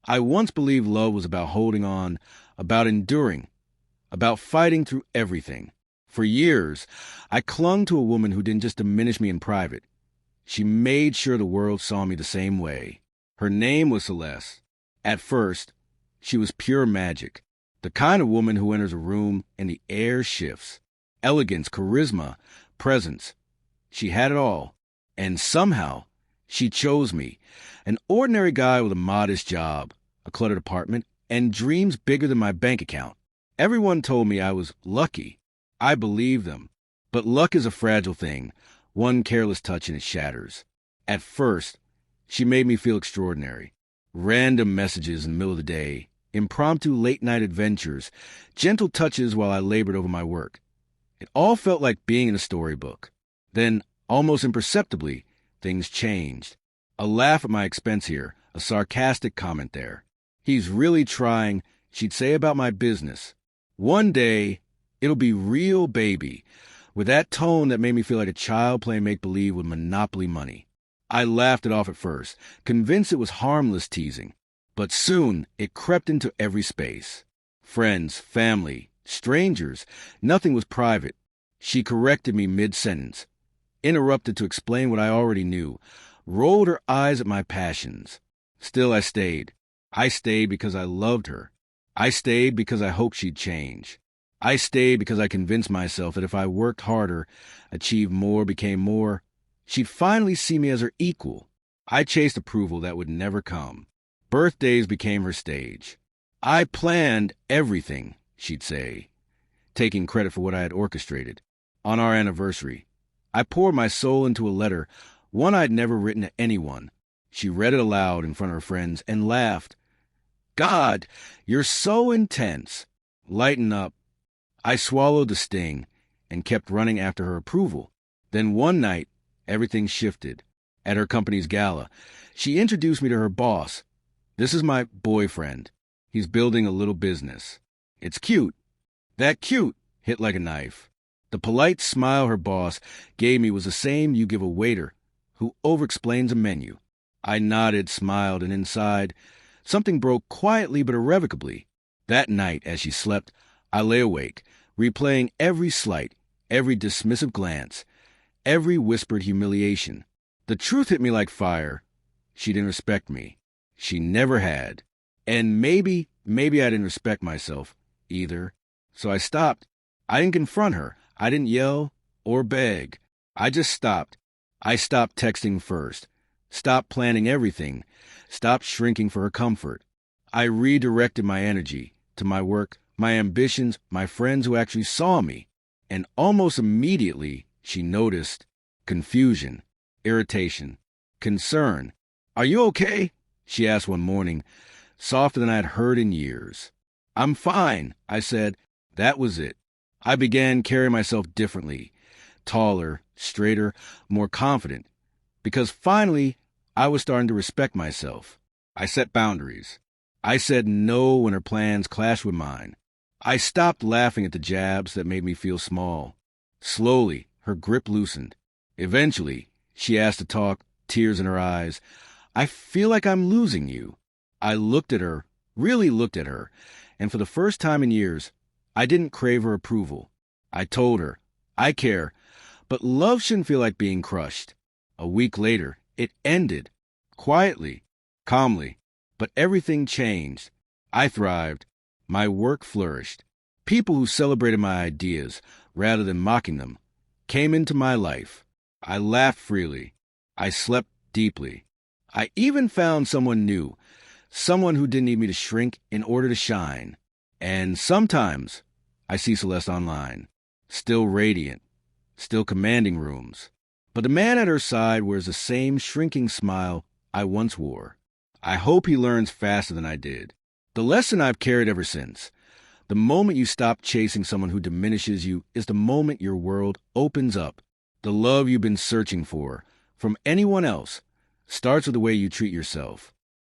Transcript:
I once believed love was about holding on, about enduring, about fighting through everything. For years, I clung to a woman who didn't just diminish me in private. She made sure the world saw me the same way. Her name was Celeste. At first, she was pure magic, the kind of woman who enters a room and the air shifts. Elegance, charisma, presence. She had it all. And somehow, she chose me, an ordinary guy with a modest job, a cluttered apartment, and dreams bigger than my bank account. Everyone told me I was lucky. I believed them. But luck is a fragile thing. One careless touch and it shatters. At first, she made me feel extraordinary. Random messages in the middle of the day, impromptu late-night adventures, gentle touches while I labored over my work. It all felt like being in a storybook. Then, almost imperceptibly, things changed. A laugh at my expense here, a sarcastic comment there. He's really trying, she'd say about my business. One day, it'll be real baby, with that tone that made me feel like a child playing make-believe with Monopoly money. I laughed it off at first, convinced it was harmless teasing. But soon, it crept into every space. Friends, family, strangers, nothing was private. She corrected me mid-sentence, interrupted to explain what I already knew, rolled her eyes at my passions. Still I stayed. I stayed because I loved her. I stayed because I hoped she'd change. I stayed because I convinced myself that if I worked harder, achieved more, became more, she'd finally see me as her equal. I chased approval that would never come. Birthdays became her stage. I planned everything, she'd say, taking credit for what I had orchestrated. On our anniversary, I poured my soul into a letter, one I'd never written to anyone. She read it aloud in front of her friends and laughed. God, you're so intense. Lighten up. I swallowed the sting and kept running after her approval. Then one night, everything shifted. At her company's gala, she introduced me to her boss. This is my boyfriend. He's building a little business. It's cute. That cute hit like a knife. The polite smile her boss gave me was the same you give a waiter who overexplains a menu. I nodded, smiled, and inside, something broke quietly but irrevocably. That night, as she slept, I lay awake, replaying every slight, every dismissive glance, every whispered humiliation. The truth hit me like fire. She didn't respect me. She never had. And maybe I didn't respect myself either. So I stopped. I didn't confront her. I didn't yell or beg. I just stopped. I stopped texting first. Stopped planning everything. Stopped shrinking for her comfort. I redirected my energy to my work, my ambitions, my friends who actually saw me. And almost immediately, she noticed confusion, irritation, concern. Are you okay? She asked one morning, softer than I had heard in years. I'm fine, I said. That was it. I began carrying myself differently, taller, straighter, more confident, because finally I was starting to respect myself. I set boundaries. I said no when her plans clashed with mine. I stopped laughing at the jabs that made me feel small. Slowly, her grip loosened. Eventually, she asked to talk, tears in her eyes. I feel like I'm losing you. I looked at her, really looked at her, and for the first time in years, I didn't crave her approval. I told her, I care, but love shouldn't feel like being crushed. A week later, it ended. Quietly, calmly, but everything changed. I thrived. My work flourished. People who celebrated my ideas, rather than mocking them, came into my life. I laughed freely. I slept deeply. I even found someone new, someone who didn't need me to shrink in order to shine. And sometimes I see Celeste online, still radiant, still commanding rooms. But the man at her side wears the same shrinking smile I once wore. I hope he learns faster than I did. The lesson I've carried ever since. The moment you stop chasing someone who diminishes you is the moment your world opens up. The love you've been searching for, from anyone else, starts with the way you treat yourself.